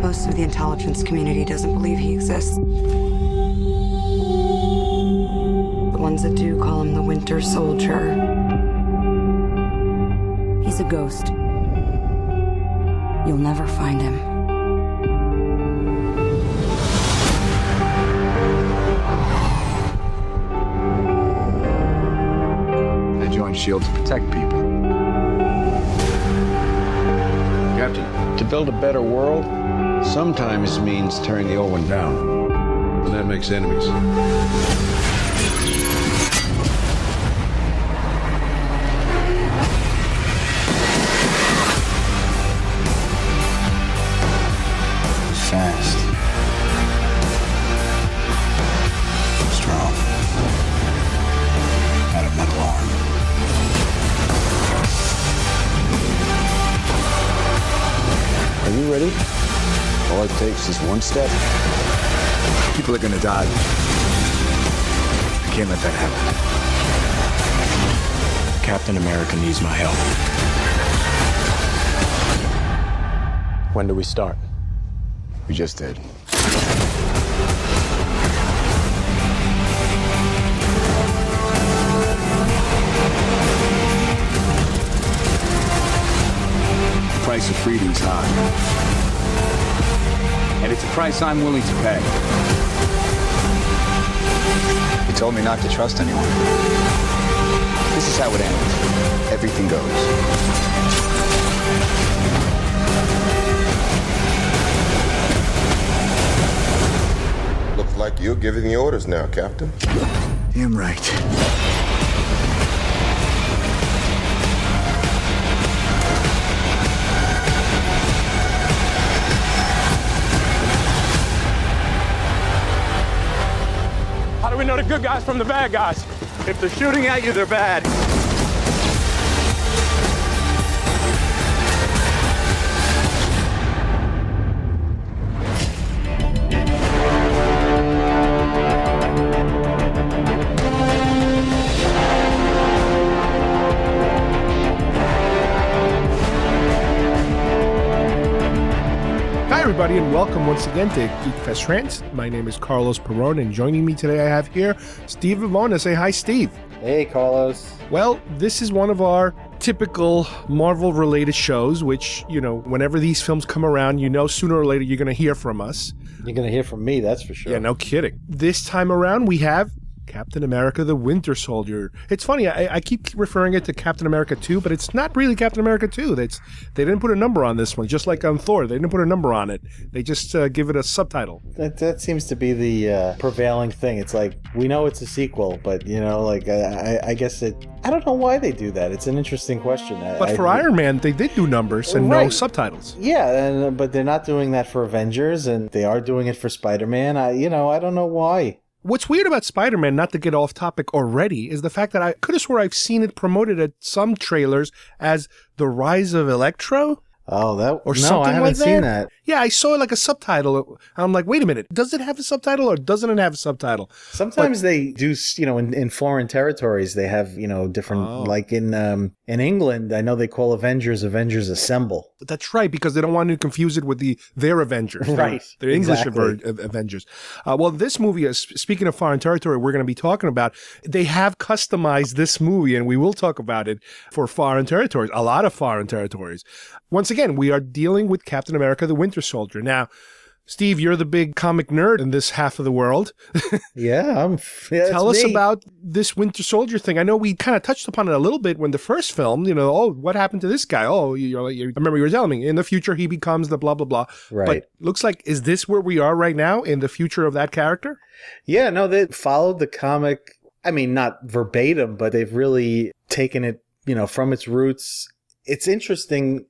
Most of the intelligence community doesn't believe he exists. The ones that do call him the Winter Soldier. He's a ghost. You'll never find him. I joined S.H.I.E.L.D. to protect people. Captain, to build a better world, sometimes means tearing the old one down. And that makes enemies. Fast. Strong. Got a metal arm. Are you ready? All it takes is one step. People are gonna die. I can't let that happen. Captain America needs my help. When do we start? We just did. The price of freedom's high. And it's a price I'm willing to pay. You told me not to trust anyone. This is how it ends. Everything goes. Looks like you're giving the orders now, Captain. Damn right. How do we know the good guys from the bad guys? If they're shooting at you, they're bad. Hi, everybody, and welcome once again to Geekfest Rants. My name is Carlos Perron, and joining me today I have here Steve Vivona. Say hi, Steve. Hey, Carlos. Well, this is one of our typical Marvel-related shows, which, you know, whenever these films come around, you know sooner or later you're going to hear from us. You're going to hear from me, that's for sure. Yeah, no kidding. This time around, we have Captain America, the Winter Soldier. It's funny, I keep referring it to Captain America 2, but it's not really Captain America 2. They didn't put a number on this one, just like on Thor. They didn't put a number on it. They just give it a subtitle. That seems to be the prevailing thing. It's like, we know it's a sequel, but, you know, like, I guess I don't know why they do that. It's an interesting question. But for Iron Man, they did do numbers and no subtitles. Yeah, but they're not doing that for Avengers, and they are doing it for Spider-Man. I don't know why. What's weird about Spider-Man, not to get off topic already, is the fact that I could have swore I've seen it promoted at some trailers as The Rise of Electro. Oh, something I haven't like seen that. Yeah, I saw it like a subtitle. I'm like, wait a minute, does it have a subtitle or doesn't it have a subtitle? Sometimes they do, you know, in foreign territories, they have, you know, different, like in England, I know they call Avengers Assemble. That's right, because they don't want to confuse it with their Avengers. Right. Their English exactly. Avengers. Well, this movie, speaking of foreign territory, we're going to be talking about, they have customized this movie, and we will talk about it, for foreign territories, a lot of foreign territories. Once again, we are dealing with Captain America, the Winter Soldier. Now, Steve, you're the big comic nerd in this half of the world. Yeah, Tell us about this Winter Soldier thing. I know we kind of touched upon it a little bit when the first film, you know, what happened to this guy? I remember you were telling me, in the future he becomes the blah, blah, blah. Right. But looks like, is this where we are right now in the future of that character? Yeah, no, they followed the comic, I mean, not verbatim, but they've really taken it, you know, from its roots. It's interesting.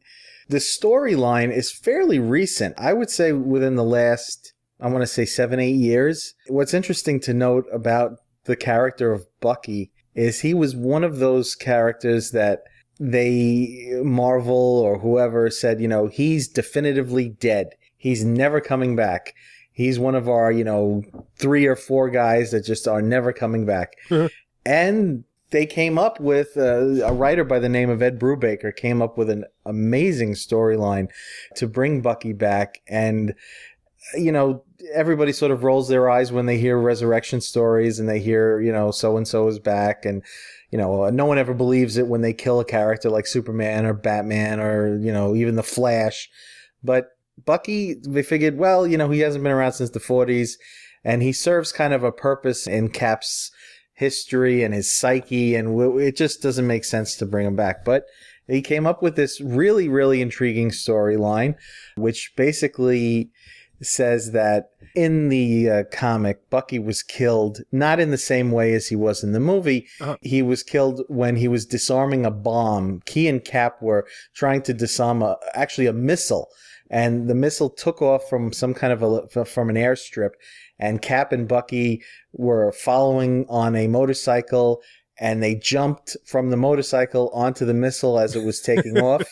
The storyline is fairly recent. I would say within the last, I want to say 7-8 years. What's interesting to note about the character of Bucky is he was one of those characters that Marvel or whoever said, you know, he's definitively dead. He's never coming back. He's one of our, you know, 3 or 4 guys that just are never coming back. And they came up with a writer by the name of Ed Brubaker came up with an amazing storyline to bring Bucky back. And, you know, everybody sort of rolls their eyes when they hear resurrection stories and they hear, you know, so-and-so is back. And, you know, no one ever believes it when they kill a character like Superman or Batman or, you know, even the Flash. But Bucky, they figured, well, you know, he hasn't been around since the 40s and he serves kind of a purpose in Cap's history and his psyche, and it just doesn't make sense to bring him back. But he came up with this really, really intriguing storyline, which basically says that in the comic, Bucky was killed not in the same way as he was in the movie. He was killed when he was disarming a bomb. Key and Cap were trying to disarm actually a missile, and the missile took off from some kind of from an airstrip. And Cap and Bucky were following on a motorcycle, and they jumped from the motorcycle onto the missile as it was taking off.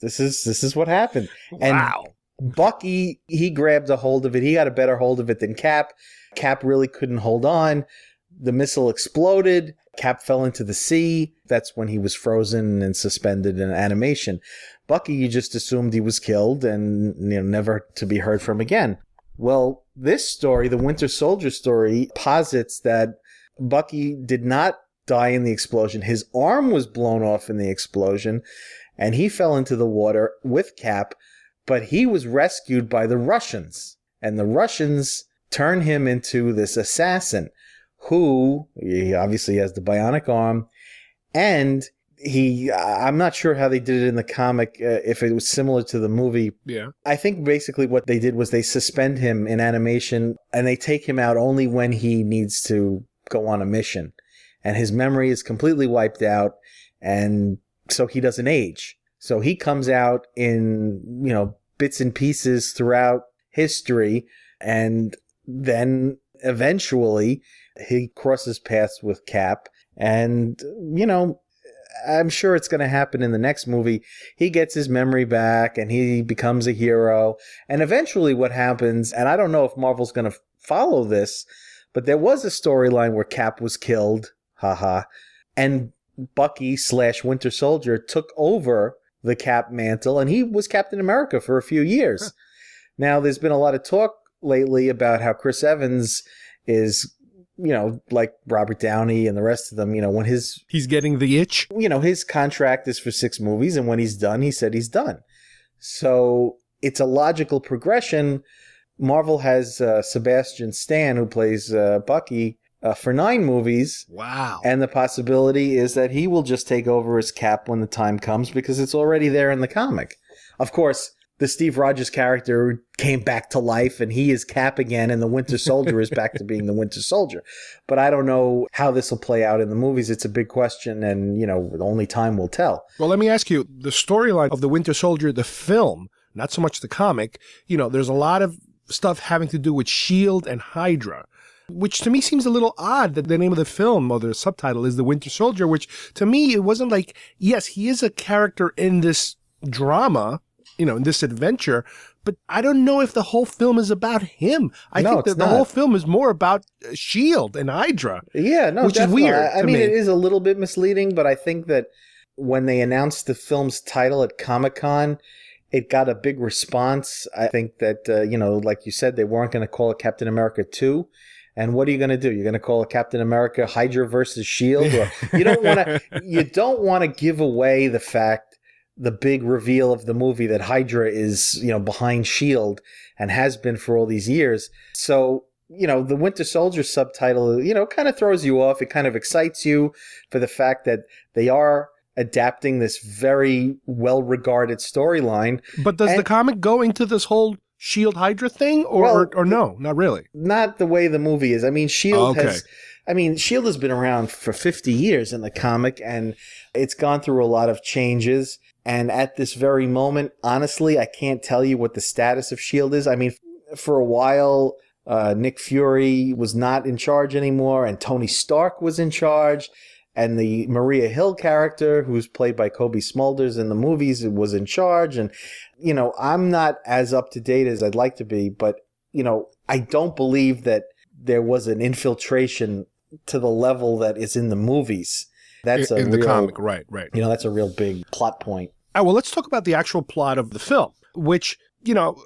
This is what happened. Wow. And Bucky, he grabbed a hold of it. He got a better hold of it than Cap. Cap really couldn't hold on. The missile exploded. Cap fell into the sea. That's when he was frozen and suspended in animation. Bucky, you just assumed he was killed and, you know, never to be heard from again. Well, this story, the Winter Soldier story, posits that Bucky did not die in the explosion. His arm was blown off in the explosion, and he fell into the water with Cap, but he was rescued by the Russians. And the Russians turn him into this assassin who, he obviously has the bionic arm, and I'm not sure how they did it in the comic, if it was similar to the movie. Yeah. I think basically what they did was they suspend him in animation and they take him out only when he needs to go on a mission. And his memory is completely wiped out, and so he doesn't age. So he comes out in, you know, bits and pieces throughout history, and then eventually he crosses paths with Cap, and, you know, I'm sure it's going to happen in the next movie. He gets his memory back and he becomes a hero. And eventually what happens, and I don't know if Marvel's going to follow this, but there was a storyline where Cap was killed, and Bucky / Winter Soldier took over the Cap mantle, and he was Captain America for a few years. Now, there's been a lot of talk lately about how Chris Evans is, you know, like Robert Downey and the rest of them, you know, when he's getting the itch, you know, his contract is for 6 movies, and when he's done, he said he's done. So it's a logical progression. Marvel has Sebastian Stan, who plays Bucky, for 9 movies. Wow. And the possibility is that he will just take over as Cap when the time comes, because it's already there in the comic. Of course, the Steve Rogers character came back to life, and he is Cap again, and the Winter Soldier is back to being the Winter Soldier. But I don't know how this will play out in the movies. It's a big question, and, you know, only time will tell. Well, let me ask you, the storyline of the Winter Soldier, the film, not so much the comic, you know, there's a lot of stuff having to do with S.H.I.E.L.D. and Hydra, which to me seems a little odd that the name of the film or the subtitle is The Winter Soldier, which to me, it wasn't like, yes, he is a character in this drama, you know, in this adventure, but I don't know if the whole film is about him. I think that the whole film is more about S.H.I.E.L.D. and Hydra. Yeah, no, which definitely. is weird. I mean, it is a little bit misleading, but I think that when they announced the film's title at Comic-Con, it got a big response. I think that, you know, like you said, they weren't going to call it Captain America 2. And what are you going to do? You're going to call it Captain America Hydra versus S.H.I.E.L.D.? Or you don't want to give away the big reveal of the movie that Hydra is, you know, behind S.H.I.E.L.D. and has been for all these years. So, you know, the Winter Soldier subtitle, you know, kind of throws you off. It kind of excites you for the fact that they are adapting this very well-regarded storyline. But does the comic go into this whole S.H.I.E.L.D. Hydra thing or no, not really? Not the way the movie is. I mean, S.H.I.E.L.D. S.H.I.E.L.D. has been around for 50 years in the comic, and it's gone through a lot of changes. And at this very moment, honestly, I can't tell you what the status of S.H.I.E.L.D. is. I mean, for a while, Nick Fury was not in charge anymore, and Tony Stark was in charge, and the Maria Hill character, who's played by Kobe Smulders in the movies, was in charge. And, you know, I'm not as up to date as I'd like to be, but, you know, I don't believe that there was an infiltration to the level that is in the movies. That's in the comic, right. That's a real big plot point. All right, well, let's talk about the actual plot of the film, which,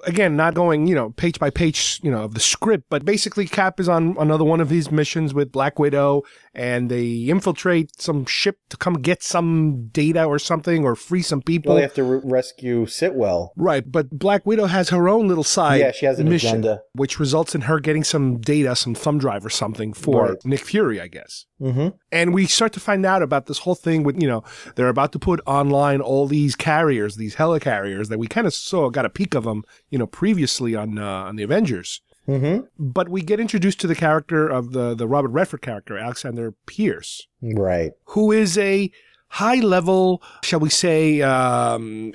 again, not going, page by page, of the script, but basically Cap is on another one of his missions with Black Widow, and they infiltrate some ship to come get some data or something, or free some people. Well, they have to rescue S.H.I.E.L.D. Right, but Black Widow has her own little side Yeah, she has an mission, agenda. which results in her getting some data, some thumb drive or something for Right. Nick Fury, I guess. Mm-hmm. And we start to find out about this whole thing with, they're about to put online all these carriers, these helicarriers that we kind of got a peek of them, previously on the Avengers. Mm-hmm. But we get introduced to the character of the Robert Redford character, Alexander Pierce, Right. who is a high-level, shall we say,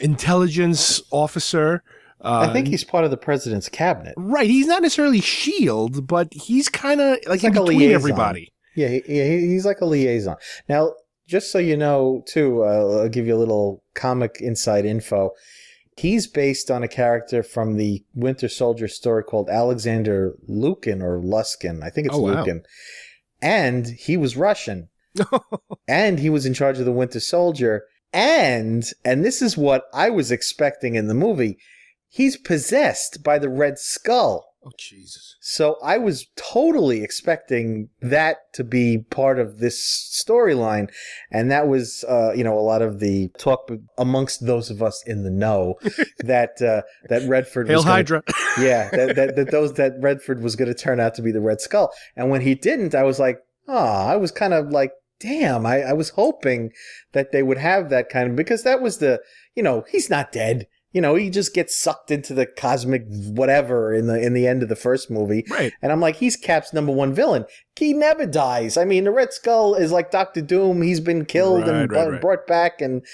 intelligence officer. I think he's part of the president's cabinet. Right. He's not necessarily S.H.I.E.L.D., but he's kind of like in a between liaison. everybody. Yeah, he's like a liaison. Now, just so you know, too, I'll give you a little comic inside info. He's based on a character from the Winter Soldier story called Alexander Lukin or Luskin. I think it's Lukin. And he was Russian. And he was in charge of the Winter Soldier. And this is what I was expecting in the movie, he's possessed by the Red Skull. Oh, Jesus. So I was totally expecting that to be part of this storyline. And that was, a lot of the talk amongst those of us in the know that Redford Hail was gonna, Hydra. Yeah, that Redford was going to turn out to be the Red Skull. And when he didn't, I was like, I was kind of like, damn, I was hoping that they would have that kind of, because that was he's not dead. He just gets sucked into the cosmic whatever in the end of the first movie. Right. And I'm like, he's Cap's number one villain. He never dies. I mean, the Red Skull is like Dr. Doom. He's been killed and brought back and,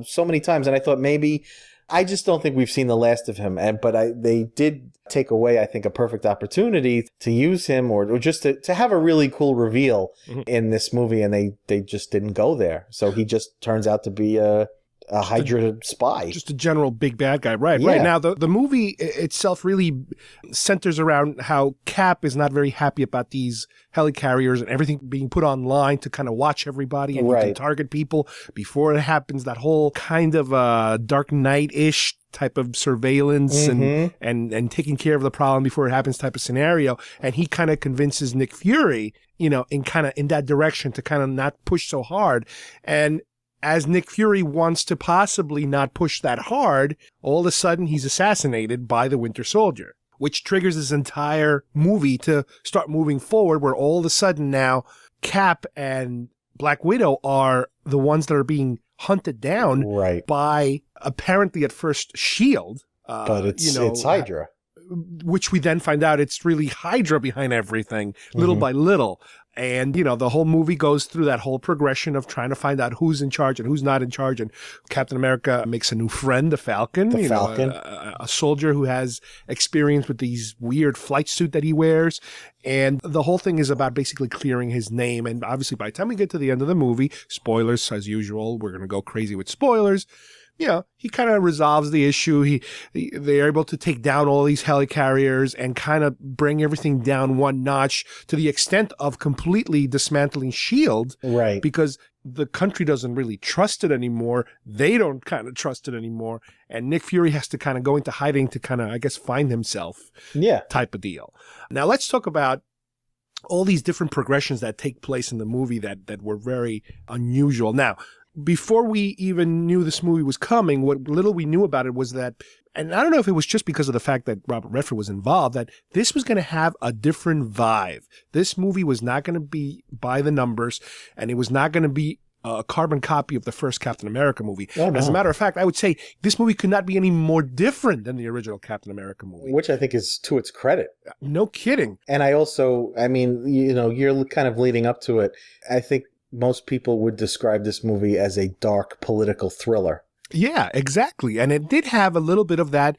so many times. And I thought maybe, I just don't think we've seen the last of him. But they did take away, I think, a perfect opportunity to use him or just to have a really cool reveal in this movie. And they just didn't go there. So he just turns out to be a Hydra spy. Just a general big bad guy. Right. Now, the movie itself really centers around how Cap is not very happy about these helicarriers and everything being put online to kind of watch everybody and you can target people before it happens. That whole kind of Dark Knight-ish type of surveillance and taking care of the problem before it happens type of scenario. And he kind of convinces Nick Fury, in that direction to kind of not push so hard. And as Nick Fury wants to possibly not push that hard, all of a sudden he's assassinated by the Winter Soldier, which triggers this entire movie to start moving forward, where all of a sudden now Cap and Black Widow are the ones that are being hunted down by apparently at first S.H.I.E.L.D. But it's Hydra. Which we then find out it's really Hydra behind everything, little by little. And, the whole movie goes through that whole progression of trying to find out who's in charge and who's not in charge. And Captain America makes a new friend, the Falcon. A soldier who has experience with these weird flight suit that he wears. And the whole thing is about basically clearing his name. And obviously, by the time we get to the end of the movie, spoilers as usual, we're going to go crazy with spoilers. He kind of resolves the issue. They're able to take down all these helicarriers and kind of bring everything down one notch to the extent of completely dismantling S.H.I.E.L.D. Right. Because the country doesn't really trust it anymore. They don't kind of trust it anymore. And Nick Fury has to kind of go into hiding to kind of, I guess, find himself. Yeah. Type of deal. Now, let's talk about all these different progressions that take place in the movie that were very unusual. Now, before we even knew this movie was coming, what little we knew about it was that, and I don't know if it was just because of the fact that Robert Redford was involved, that this was going to have a different vibe. This movie was not going to be by the numbers, and it was not going to be a carbon copy of the first Captain America movie. Oh, no. As a matter of fact, I would say this movie could not be any more different than the original Captain America movie. Which I think is to its credit. No kidding. And I also, you're kind of leading up to it. I think most people would describe this movie as a dark political thriller. Yeah, exactly. And it did have a little bit of that.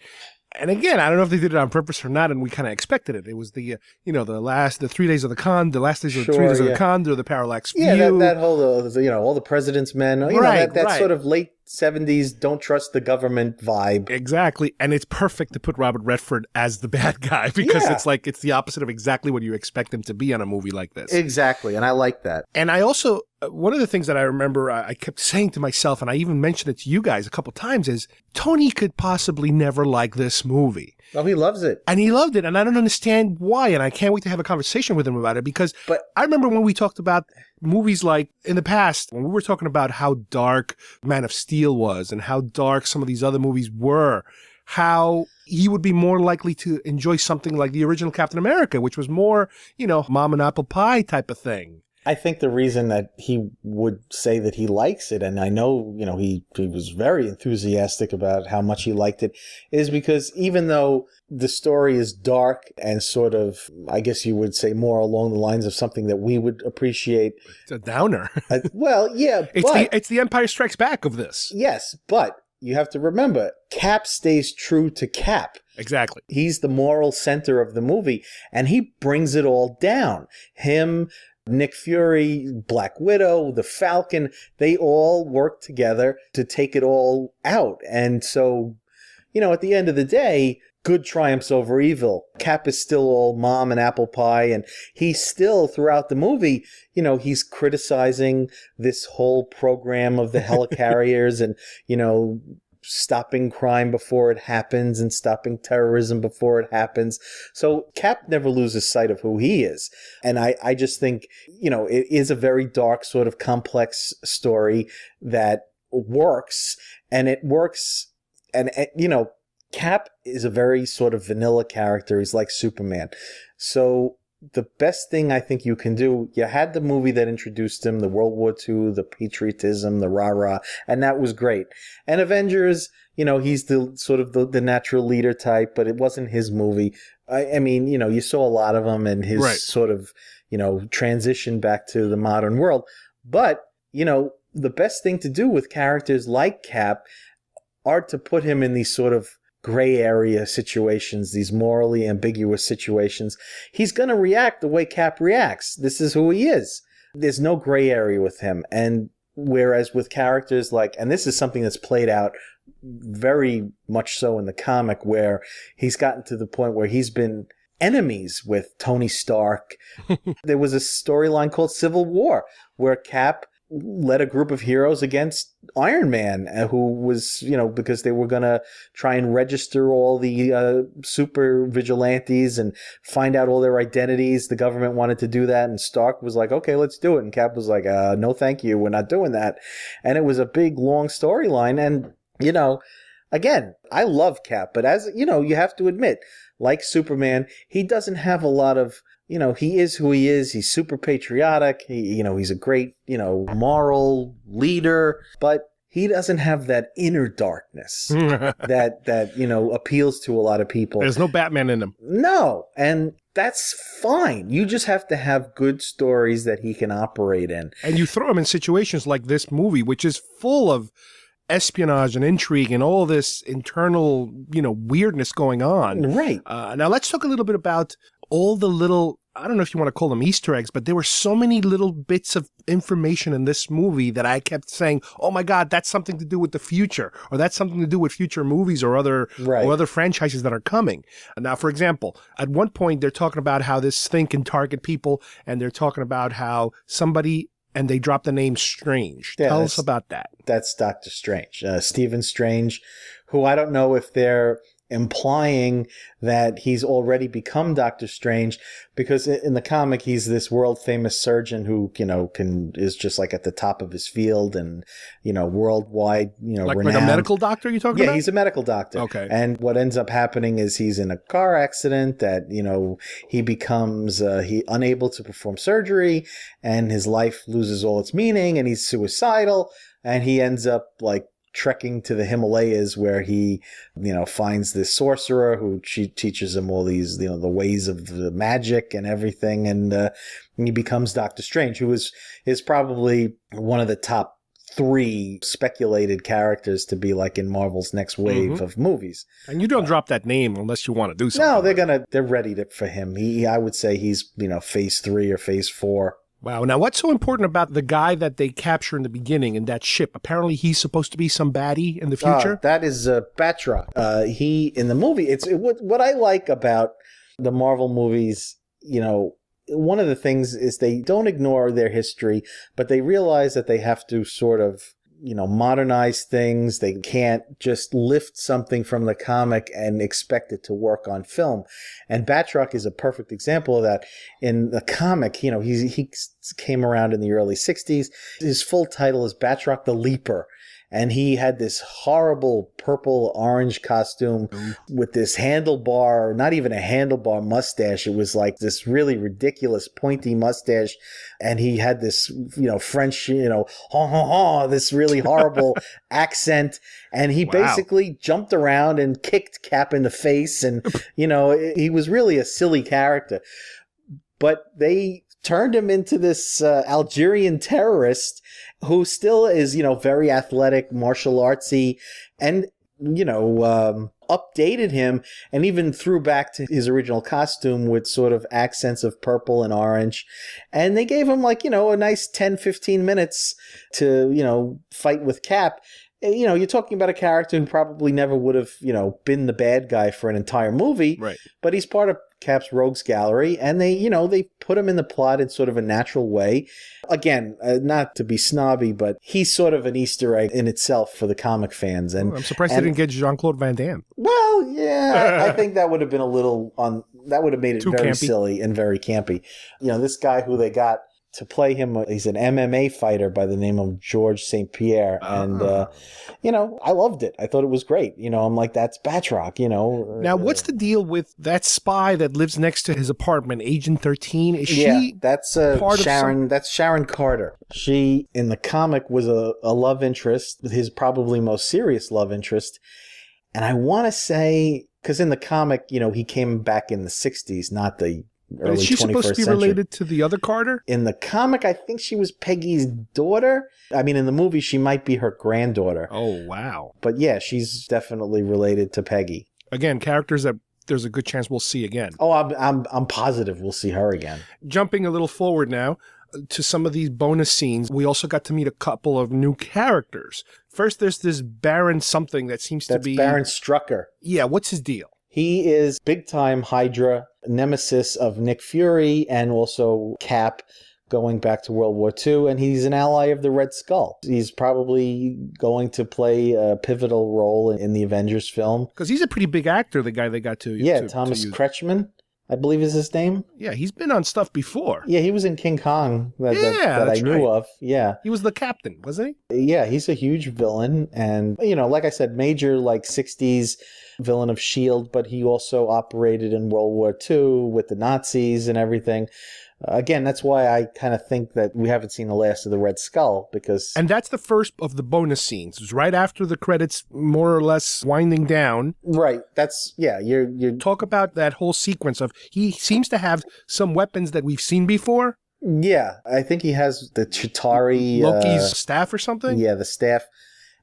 And again, I don't know if they did it on purpose or not, and we kind of expected it. It was the 3 days of the con, the last days of the 3 days of the con, or the parallax view. Yeah, that whole, all the president's men, that sort of late 70s don't trust the government vibe. Exactly. And it's perfect to put Robert Redford as the bad guy because it's the opposite of exactly what you expect him to be on a movie like this. Exactly. And I like that. And I also, one of the things that I remember I kept saying to myself, and I even mentioned it to you guys a couple times, is Tony could possibly never like this movie. Oh, he loves it. And he loved it. And I don't understand why. And I can't wait to have a conversation with him about it because I remember when we talked about movies like in the past, when we were talking about how dark Man of Steel was and how dark some of these other movies were, how he would be more likely to enjoy something like the original Captain America, which was more, mom and apple pie type of thing. I think the reason that he would say that he likes it, and I know, he was very enthusiastic about how much he liked it, is because even though the story is dark and sort of, I guess you would say, more along the lines of something that we would appreciate. It's a downer. Well, yeah. It's the Empire Strikes Back of this. Yes, but you have to remember, Cap stays true to Cap. Exactly. He's the moral center of the movie, and he brings it all down. Him, Nick Fury, Black Widow, the Falcon, they all work together to take it all out. And so, at the end of the day, good triumphs over evil. Cap is still all mom and apple pie, and he's still, throughout the movie, he's criticizing this whole program of the helicarriers and, stopping crime before it happens and stopping terrorism before it happens. So Cap never loses sight of who he is. And I just think, it is a very dark sort of complex story that works, and it works. And Cap is a very sort of vanilla character. He's like Superman. So the best thing I think you can do, you had the movie that introduced him, the World War II, the patriotism, the rah-rah, and that was great. And Avengers, he's the sort of the natural leader type, but it wasn't his movie. I mean, you saw a lot of them and his sort of, transition back to the modern world. But, the best thing to do with characters like Cap are to put him in these sort of gray area situations, these morally ambiguous situations. He's going to react the way Cap reacts. This is who he is. There's no gray area with him. And whereas with characters like, and this is something that's played out very much so in the comic, where he's gotten to the point where he's been enemies with Tony Stark. There was a storyline called Civil War where Cap led a group of heroes against Iron Man, who was, because they were going to try and register all the super vigilantes and find out all their identities. The government wanted to do that, and Stark was like, okay, let's do it. And Cap was like, no, thank you. We're not doing that. And it was a big, long storyline. And, again, I love Cap, but as, you have to admit, like Superman, he doesn't have a lot of, he is who he is. He's super patriotic. He's a great, moral leader, but he doesn't have that inner darkness that appeals to a lot of people. There's no Batman in him. No. And that's fine. You just have to have good stories that he can operate in. And you throw him in situations like this movie, which is full of espionage and intrigue and all this internal, weirdness going on. Right. Now let's talk a little bit about all the little, I don't know if you want to call them Easter eggs, but there were so many little bits of information in this movie that I kept saying, oh my God, that's something to do with the future, or that's something to do with future movies or other franchises that are coming. Now, for example, at one point they're talking about how this thing can target people, and they're talking about how somebody, and they drop the name Strange. Yeah, Tell us about that. That's Doctor Strange, Stephen Strange, who I don't know if they're implying that he's already become Doctor Strange, because in the comic he's this world famous surgeon who is just like at the top of his field and worldwide like renowned. Like a medical doctor you're talking about? Yeah, he's a medical doctor. Okay. And what ends up happening is he's in a car accident that he becomes unable to perform surgery, and his life loses all its meaning, and he's suicidal, and he ends up like trekking to the Himalayas, where he, finds this sorcerer who teaches him all these, the ways of the magic and everything. And he becomes Doctor Strange, who is probably one of the top 3 speculated characters to be like in Marvel's next wave of movies. And you don't drop that name unless you want to do something. No, they're ready for him. I would say he's, phase 3 or phase 4. Wow. Now, what's so important about the guy that they capture in the beginning in that ship? Apparently, he's supposed to be some baddie in the future. That is Batroc. He in the movie. What I like about the Marvel movies. One of the things is they don't ignore their history, but they realize that they have to sort of modernize things. They can't just lift something from the comic and expect it to work on film. And Batroc is a perfect example of that. In the comic, he came around in the early 60s. His full title is Batroc the Leaper. And he had this horrible purple-orange costume with this handlebar, not even a handlebar mustache. It was like this really ridiculous pointy mustache. And he had this, French, ha ha ha, this really horrible accent. And he basically jumped around and kicked Cap in the face. And, he was really a silly character. But they turned him into this Algerian terrorist who still is, very athletic, martial artsy, and, updated him and even threw back to his original costume with sort of accents of purple and orange. And they gave him a nice 10, 15 minutes to, fight with Cap. You're talking about a character who probably never would have, been the bad guy for an entire movie. Right. But he's part of Cap's rogues gallery, and they put him in the plot in sort of a natural way. Again, not to be snobby, but he's sort of an Easter egg in itself for the comic fans. And I'm surprised they didn't get Jean-Claude Van Damme. Well, yeah, I think that would have been a little that would have made it Too very campy. silly and very campy. This guy who they got to play him, he's an MMA fighter by the name of George St. Pierre. And, I loved it. I thought it was great. I'm like, that's Batroc, Now, what's the deal with that spy that lives next to his apartment, Agent 13? Is she that's part Sharon. That's Sharon Carter. She, in the comic, was a love interest, his probably most serious love interest. And I want to say, because in the comic, he came back in the 60s, not the early 21st century. Is she supposed to be related to the other Carter? In the comic, I think she was Peggy's daughter. I mean, in the movie, she might be her granddaughter. Oh, wow. But yeah, she's definitely related to Peggy. Again, characters that there's a good chance we'll see again. Oh, I'm positive we'll see her again. Jumping a little forward now to some of these bonus scenes, we also got to meet a couple of new characters. First, there's this Baron something that seems to be... Baron Strucker. Yeah, what's his deal? He is big-time Hydra, nemesis of Nick Fury, and also Cap going back to World War II, and he's an ally of the Red Skull. He's probably going to play a pivotal role in the Avengers film. Because he's a pretty big actor, the guy they got to Thomas use. Kretschmann, I believe is his name. Yeah, he's been on stuff before. Yeah, he was in King Kong that I knew of. Yeah. He was the captain, wasn't he? Yeah, he's a huge villain. And, like I said, major 60s villain of S.H.I.E.L.D., but he also operated in World War II with the Nazis and everything. Again, that's why I kind of think that we haven't seen the last of the Red Skull, because... And that's the first of the bonus scenes. It was right after the credits more or less winding down. Right. That's... Yeah, you're... Talk about that whole sequence of... He seems to have some weapons that we've seen before. Yeah, I think he has the Chitauri... Loki's staff or something? Yeah, the staff.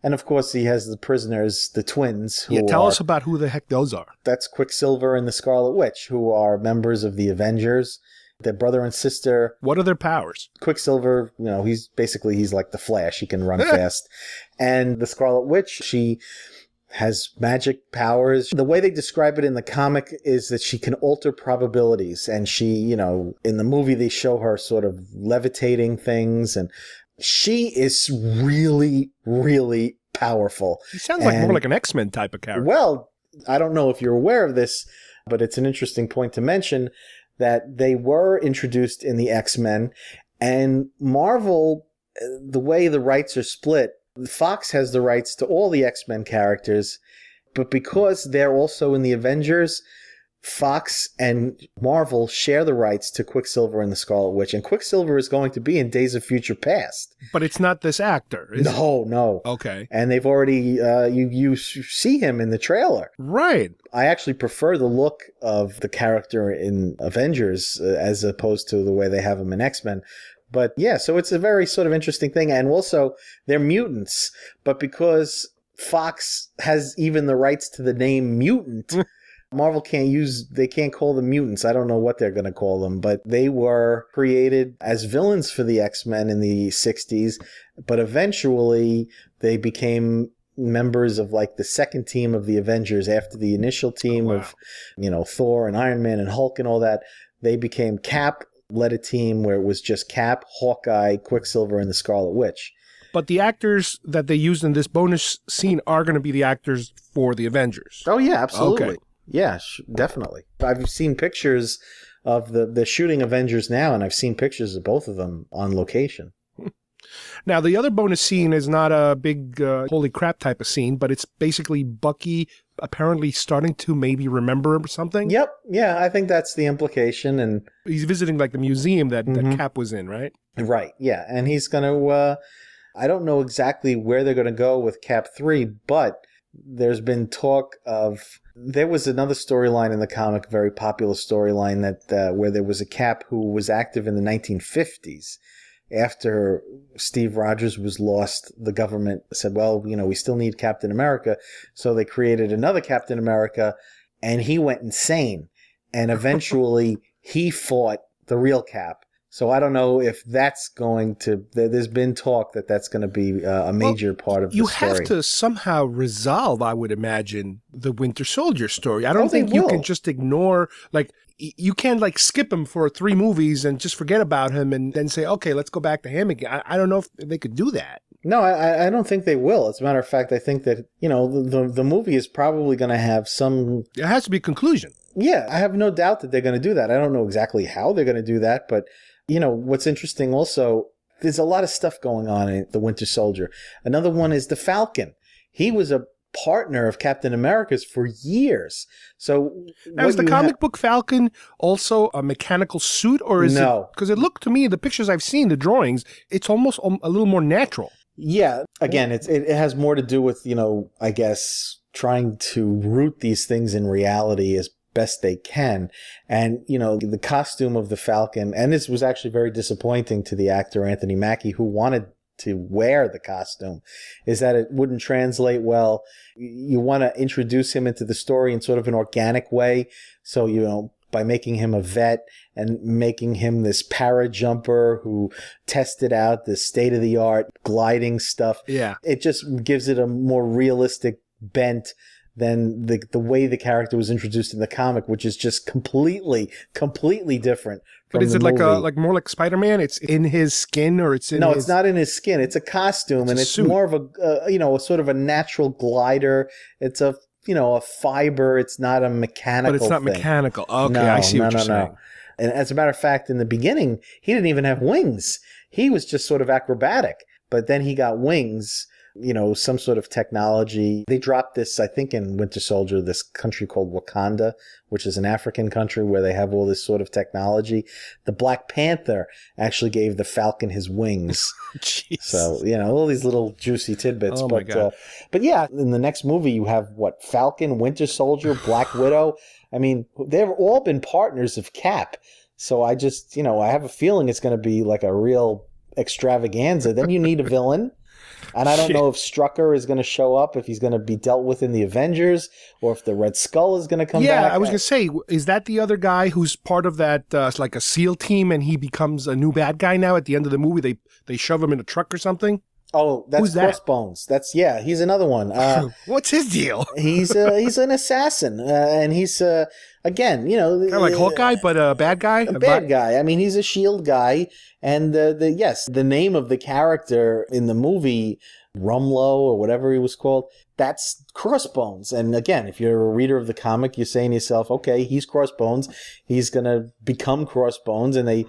And of course, he has the prisoners, the twins. Who tell us about who the heck those are. That's Quicksilver and the Scarlet Witch, who are members of the Avengers. Their brother and sister. What are their powers? Quicksilver, he's like the Flash. He can run fast. And the Scarlet Witch, she has magic powers. The way they describe it in the comic is that she can alter probabilities. And she, in the movie, they show her sort of levitating things. And she is really, really powerful. She sounds like more like an X-Men type of character. Well, I don't know if you're aware of this, but it's an interesting point to mention that they were introduced in the X-Men, and Marvel, the way the rights are split, Fox has the rights to all the X-Men characters, but because they're also in the Avengers, Fox and Marvel share the rights to Quicksilver and the Scarlet Witch, and Quicksilver is going to be in Days of Future Past. But it's not this actor, is it? No. Okay. And they've already, you see him in the trailer. Right. I actually prefer the look of the character in Avengers as opposed to the way they have him in X-Men. But yeah, so it's a very sort of interesting thing. And also, they're mutants, but because Fox has even the rights to the name mutant, Marvel they can't call them mutants. I don't know what they're going to call them, but they were created as villains for the X-Men in the 60s, but eventually they became members of like the second team of the Avengers after the initial team of, Thor and Iron Man and Hulk and all that. They became Cap, led a team where it was just Cap, Hawkeye, Quicksilver, and the Scarlet Witch. But the actors that they used in this bonus scene are going to be the actors for the Avengers. Oh, yeah, absolutely. Okay. Yeah, definitely. I've seen pictures of the shooting Avengers now, and I've seen pictures of both of them on location. Now, the other bonus scene is not a big holy crap type of scene, but it's basically Bucky apparently starting to maybe remember something. Yep. Yeah, I think that's the implication. And he's visiting like the museum that Cap was in, right? Right. Yeah. And he's going to, I don't know exactly where they're going to go with Cap 3, but there's been talk of, there was another storyline in the comic, very popular storyline that where there was a Cap who was active in the 1950s. After Steve Rogers was lost, the government said, well, we still need Captain America. So they created another Captain America, and he went insane. And eventually he fought the real Cap. So I don't know if that's going to, there's been talk that that's going to be a major part of the story. You have to somehow resolve, I would imagine, the Winter Soldier story. I don't think you can just ignore, you can't skip him for 3 movies and just forget about him and then say, okay, let's go back to him again. I don't know if they could do that. No, I don't think they will. As a matter of fact, I think that, the movie is probably going to have some... There has to be a conclusion. Yeah, I have no doubt that they're going to do that. I don't know exactly how they're going to do that, but, what's interesting also, there's a lot of stuff going on in The Winter Soldier. Another one is the Falcon. He was a partner of Captain America's for years. So now, is the comic book Falcon also a mechanical suit, or is it? Because it looked to me, the pictures I've seen, the drawings, it's almost a little more natural. Yeah. Again, it has more to do with, I guess, trying to root these things in reality as best they can. And, the costume of the Falcon, and this was actually very disappointing to the actor Anthony Mackie, who wanted to wear the costume, is that it wouldn't translate well. You want to introduce him into the story in sort of an organic way. So, by making him a vet and making him this para jumper who tested out the state-of-the-art gliding stuff. Yeah. It just gives it a more realistic bent than the way the character was introduced in the comic, which is just completely different. But is it like more like Spider-Man? It's in his skin, or it's in No, it's not in his skin. It's a costume, and it's more of a sort of a natural glider. It's a fiber. It's not a mechanical. But it's not mechanical. Okay, I see what you're saying. And as a matter of fact, in the beginning, he didn't even have wings. He was just sort of acrobatic. But then he got wings. Some sort of technology. They dropped this, I think, in Winter Soldier, this country called Wakanda, which is an African country where they have all this sort of technology. The Black Panther actually gave the Falcon his wings. Jeez. So, all these little juicy tidbits. Oh, my God. But yeah, in the next movie, you have Falcon, Winter Soldier, Black Widow. I mean, they've all been partners of Cap. So I just, I have a feeling it's going to be like a real extravaganza. Then you need a villain. And I don't know if Strucker is going to show up, if he's going to be dealt with in the Avengers, or if the Red Skull is going to come back. Yeah, I was going to say, is that the other guy who's part of that, like a SEAL team, and he becomes a new bad guy now at the end of the movie? They shove him in a truck or something? Oh, that's Crossbones. He's another one. What's his deal? he's an assassin, and he's again, kind of like Hawkeye, but a bad guy. A bad guy. I mean, he's a S.H.I.E.L.D. guy, and the name of the character in the movie, Rumlow or whatever he was called, that's Crossbones. And again, if you're a reader of the comic, you're saying to yourself, okay, he's Crossbones. He's gonna become Crossbones, and they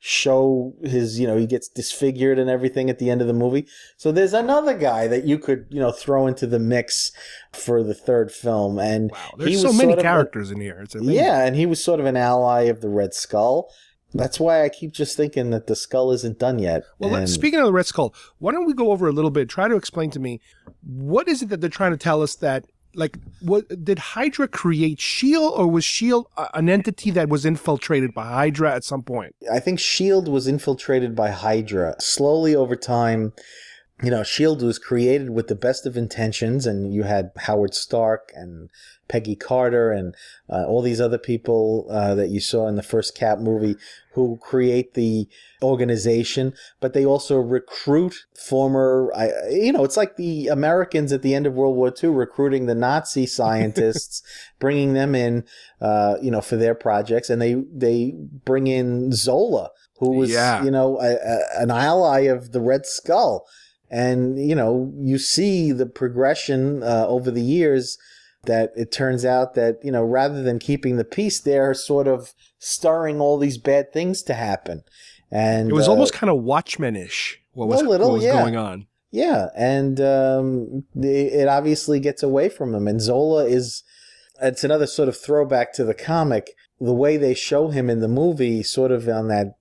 show his, he gets disfigured and everything at the end of the movie. So there's another guy that you could, throw into the mix for the third film. And wow, there's so many characters in here. It's amazing. Yeah, and he was sort of an ally of the Red Skull. That's why I keep just thinking that the Skull isn't done yet. Well, speaking of the Red Skull, why don't we go over a little bit, try to explain to me, what is it that they're trying to tell us that, what did Hydra create S.H.I.E.L.D., or was S.H.I.E.L.D. an entity that was infiltrated by Hydra at some point? I think S.H.I.E.L.D. was infiltrated by Hydra. Slowly over time, S.H.I.E.L.D. was created with the best of intentions, and you had Howard Stark and Peggy Carter and all these other people that you saw in the first Cap movie who create the organization, but they also recruit former, it's like the Americans at the end of World War II recruiting the Nazi scientists, bringing them in, for their projects, and they bring in Zola, who was, an ally of the Red Skull. And, you see the progression over the years that it turns out that, rather than keeping the peace, they're sort of stirring all these bad things to happen. And it was almost kind of Watchmen-ish what was going on. Yeah, and it obviously gets away from him. And Zola it's another sort of throwback to the comic. The way they show him in the movie, sort of on that,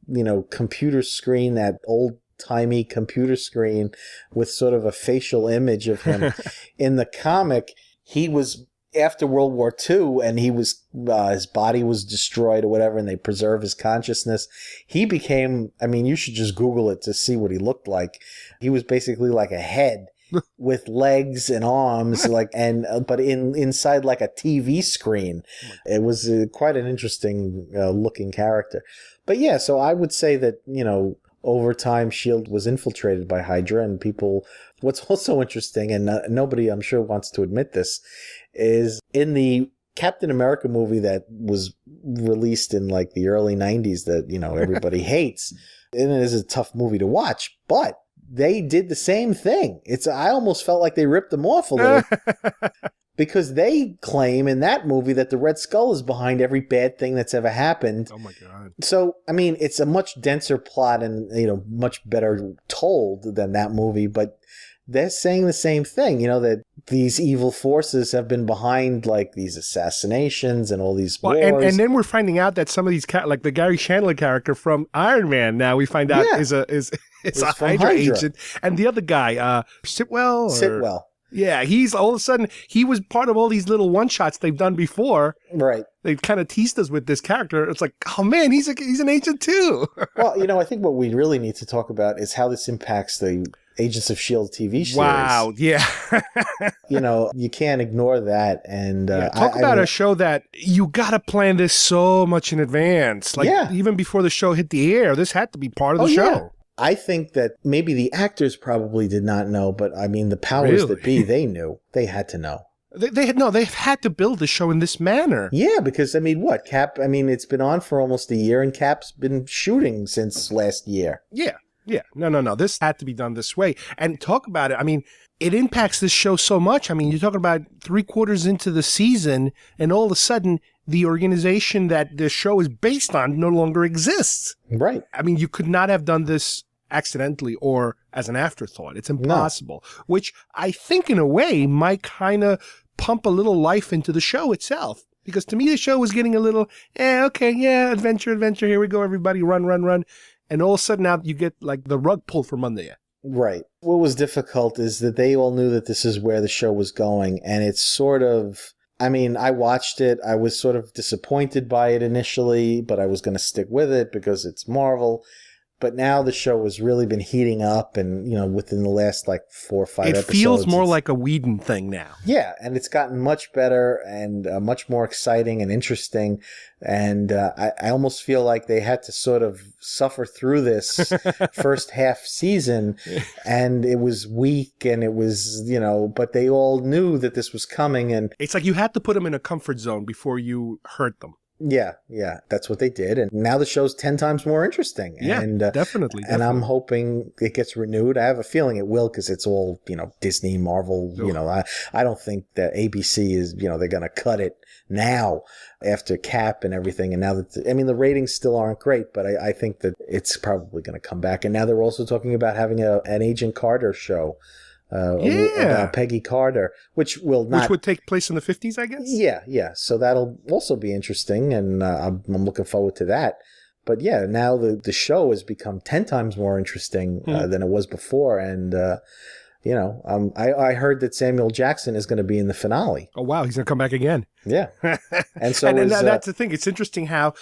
computer screen, that old-timey computer screen with sort of a facial image of him. In the comic, he was after World War II, and he was his body was destroyed or whatever, and they preserve his consciousness. He became, you should just Google it to see what he looked like. He was basically like a head with legs and arms, but inside like a TV screen. It was quite an interesting looking character. But yeah, so I would say that, over time, S.H.I.E.L.D. was infiltrated by Hydra, and people. What's also interesting, and nobody I'm sure wants to admit this, is in the Captain America movie that was released in like the early 90s that, everybody hates. And it is a tough movie to watch, but they did the same thing. I almost felt like they ripped them off a little because they claim in that movie that the Red Skull is behind every bad thing that's ever happened. Oh my God. So, it's a much denser plot and, much better told than that movie, but they're saying the same thing, that these evil forces have been behind like these assassinations and all these wars. And then we're finding out that some of these like the Gary Chandler character from Iron Man now we find out is a Hydra agent, and the other guy Sitwell. Yeah, he's all of a sudden he was part of all these little one shots they've done before. Right. They kind of teased us with this character. It's like, oh man, he's an agent too. Well, I think what we really need to talk about is how this impacts the Agents of S.H.I.E.L.D. TV series. Wow, yeah. You can't ignore that. And talk about a show that you got to plan this so much in advance. Even before the show hit the air, this had to be part of the show. Yeah. I think that maybe the actors probably did not know, but the powers that be, they knew. They had to know. They've had to build the show in this manner. Yeah, because Cap, it's been on for almost a year, and Cap's been shooting since last year. Yeah. Yeah, no. This had to be done this way. And talk about it. It impacts this show so much. You're talking about 3/4 into the season, and all of a sudden, the organization that the show is based on no longer exists. Right. You could not have done this accidentally or as an afterthought. It's impossible. No. Which I think, in a way, might kind of pump a little life into the show itself. Because to me, the show was getting a little, adventure, here we go, everybody, run. And all of a sudden now you get like the rug pulled from under you. Right. What was difficult is that they all knew that this is where the show was going. And it's sort of, I watched it. I was sort of disappointed by it initially, but I was going to stick with it because it's Marvel. But now the show has really been heating up, and within the last 4 or 5 episodes, it feels more like a Whedon thing now. Yeah, and it's gotten much better and much more exciting and interesting. And I almost feel like they had to sort of suffer through this first half season, and it was weak, and it was but they all knew that this was coming, and it's like you had to put them in a comfort zone before you hurt them. Yeah, that's what they did, and now the show's 10 times more interesting. Yeah, and, definitely. And I'm hoping it gets renewed. I have a feeling it will because it's all Disney, Marvel. Sure. I don't think that ABC is they're going to cut it now after Cap and everything. And now that the ratings still aren't great, but I think that it's probably going to come back. And now they're also talking about having an Agent Carter show. About Peggy Carter, which would take place in the 50s, I guess. Yeah. So that'll also be interesting, and I'm looking forward to that. But yeah, now the show has become 10 times more interesting than it was before, and I heard that Samuel Jackson is going to be in the finale. Oh, wow. He's going to come back again. Yeah. And so and that's the thing. It's interesting how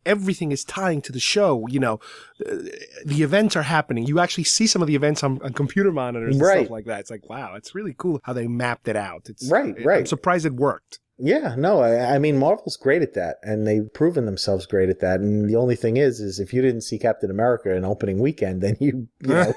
everything is tying to the show. The events are happening. You actually see some of the events on computer monitors and stuff like that. It's like, wow, it's really cool how they mapped it out. Right. I'm surprised it worked. Yeah, no, I mean, Marvel's great at that, and they've proven themselves great at that. And the only thing is if you didn't see Captain America in opening weekend, then you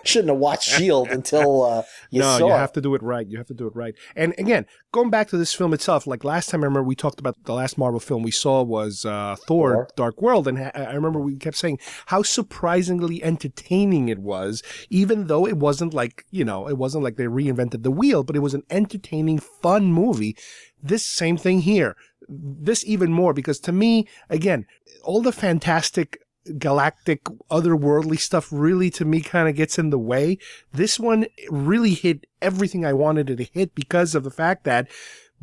shouldn't have watched S.H.I.E.L.D. until you saw it. No, you have to do it right. You have to do it right. And again, going back to this film itself, like last time I remember we talked about the last Marvel film we saw was Thor, Dark World. And I remember we kept saying how surprisingly entertaining it was, even though it wasn't like, it wasn't like they reinvented the wheel, but it was an entertaining, fun movie. This same thing here. This even more, because to me, again, all the fantastic, galactic, otherworldly stuff really, to me, kind of gets in the way. This one really hit everything I wanted it to hit because of the fact that,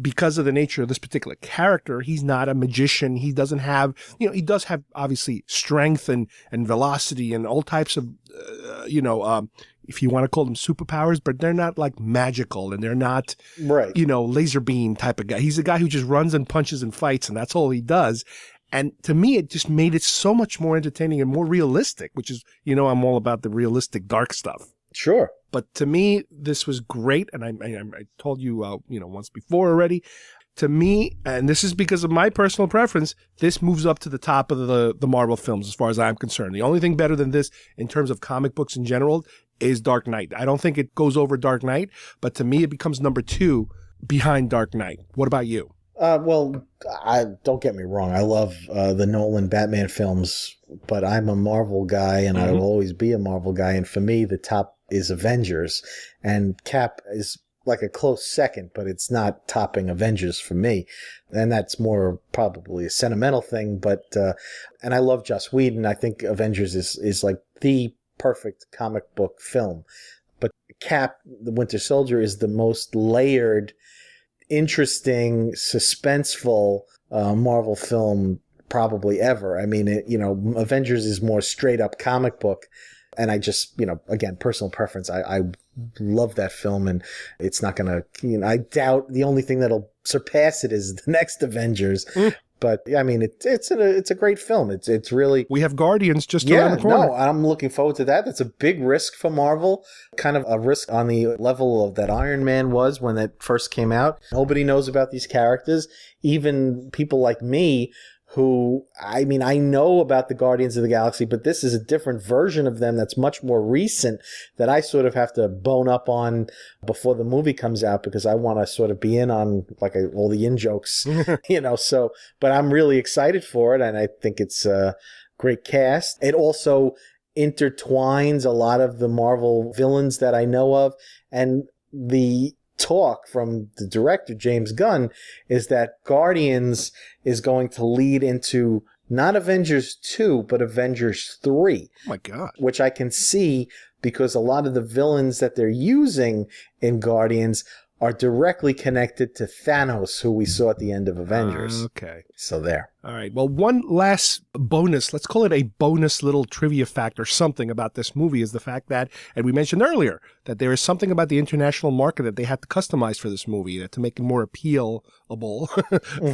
because of the nature of this particular character, he's not a magician. He doesn't have, he does have obviously strength and velocity and all types of, if you want to call them superpowers, but they're not like magical and they're not, laser beam type of guy. He's a guy who just runs and punches and fights, and that's all he does. And to me, it just made it so much more entertaining and more realistic, which is, I'm all about the realistic dark stuff. Sure. But to me, this was great. And I told you, once before already, to me, and this is because of my personal preference, this moves up to the top of the Marvel films as far as I'm concerned. The only thing better than this in terms of comic books in general is Dark Knight. I don't think it goes over Dark Knight, but to me, it becomes number 2 behind Dark Knight. What about you? Well, don't get me wrong. I love the Nolan Batman films, but I'm a Marvel guy, and I will always be a Marvel guy. And for me, the top is Avengers, and Cap is like a close second, but it's not topping Avengers for me. And that's more probably a sentimental thing, but and I love Joss Whedon. I think Avengers is like the perfect comic book film. But Cap, the Winter Soldier, is the most layered, interesting, suspenseful Marvel film probably ever. I mean, Avengers is more straight up comic book. And I just, again, personal preference. I love that film, and it's not going to, I doubt the only thing that'll surpass it is the next Avengers. But I mean, it's a great film. It's really, we have Guardians just around the corner. No, I'm looking forward to that. That's a big risk for Marvel, kind of a risk on the level of that Iron Man was when it first came out. Nobody knows about these characters, even people like me, who, I mean, I know about the Guardians of the Galaxy, but this is a different version of them that's much more recent that I sort of have to bone up on before the movie comes out, because I want to sort of be in on all the in-jokes, so, but I'm really excited for it, and I think it's a great cast. It also intertwines a lot of the Marvel villains that I know of, and the talk from the director, James Gunn, is that Guardians is going to lead into not Avengers 2, but Avengers 3. Oh my God. Which I can see, because a lot of the villains that they're using in Guardians are directly connected to Thanos, who we saw at the end of Avengers. Okay. So there. All right. Well, one last bonus, let's call it a bonus little trivia fact or something about this movie, is the fact that, and we mentioned earlier, that there is something about the international market that they had to customize for this movie to make it more appealable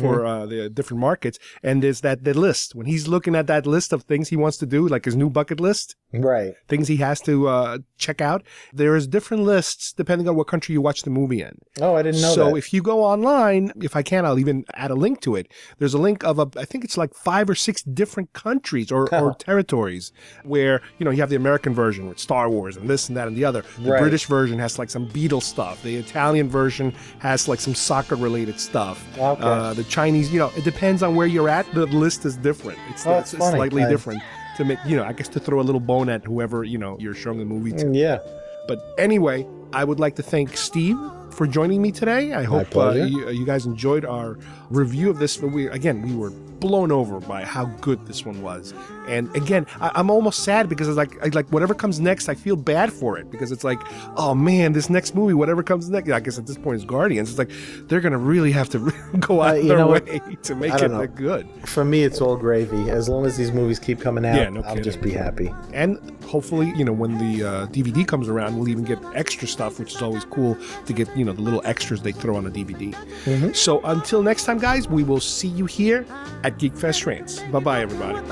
for the different markets. And is that the list, when he's looking at that list of things he wants to do, like his new bucket list, right? Things he has to check out, there is different lists depending on what country you watch the movie in. Oh, I didn't know that. So if you go online, if I can, I'll even add a link to it. There's a link of I think it's like 5 or 6 different countries or territories where, you have the American version with Star Wars and this and that and the other. The British version has like some Beatles stuff. The Italian version has like some soccer related stuff. Okay. The Chinese, it depends on where you're at. The list is different. It's slightly different to make, I guess to throw a little bone at whoever, you're showing the movie to. Yeah. But anyway, I would like to thank Steve for joining me today. I hope you guys enjoyed our review of this. We were blown over by how good this one was. And again, I'm almost sad because it's like whatever comes next, I feel bad for it because it's like, oh man, this next movie, whatever comes next, I guess at this point is Guardians. It's like they're gonna really have to go out their way to make it look good. For me, it's all gravy. As long as these movies keep coming out, I'll just be happy. And hopefully, when the DVD comes around, we'll even get extra stuff, which is always cool to get, the little extras they throw on the DVD. Mm-hmm. So until next time, guys, we will see you here at Geekfest Rants. Bye-bye, everybody. On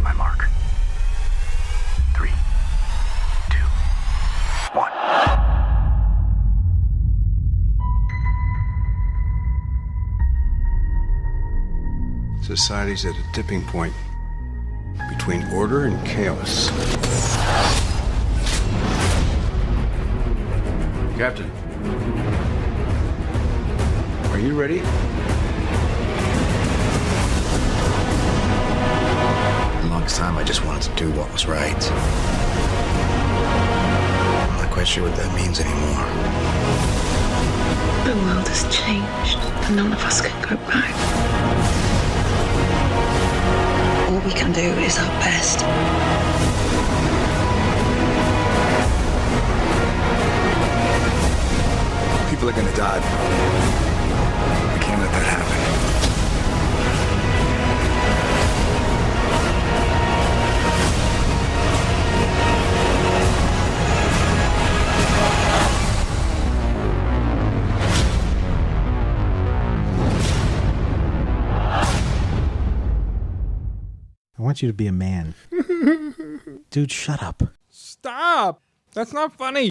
my mark. 3, 2, 1. Society's at a tipping point between order and chaos. Captain, are you ready? The longest time I just wanted to do what was right. I'm not quite sure what that means anymore. The world has changed, and none of us can go back. All we can do is our best. People are gonna die. I can't let that happen. I want you to be a man. Dude, shut up. Stop! That's not funny.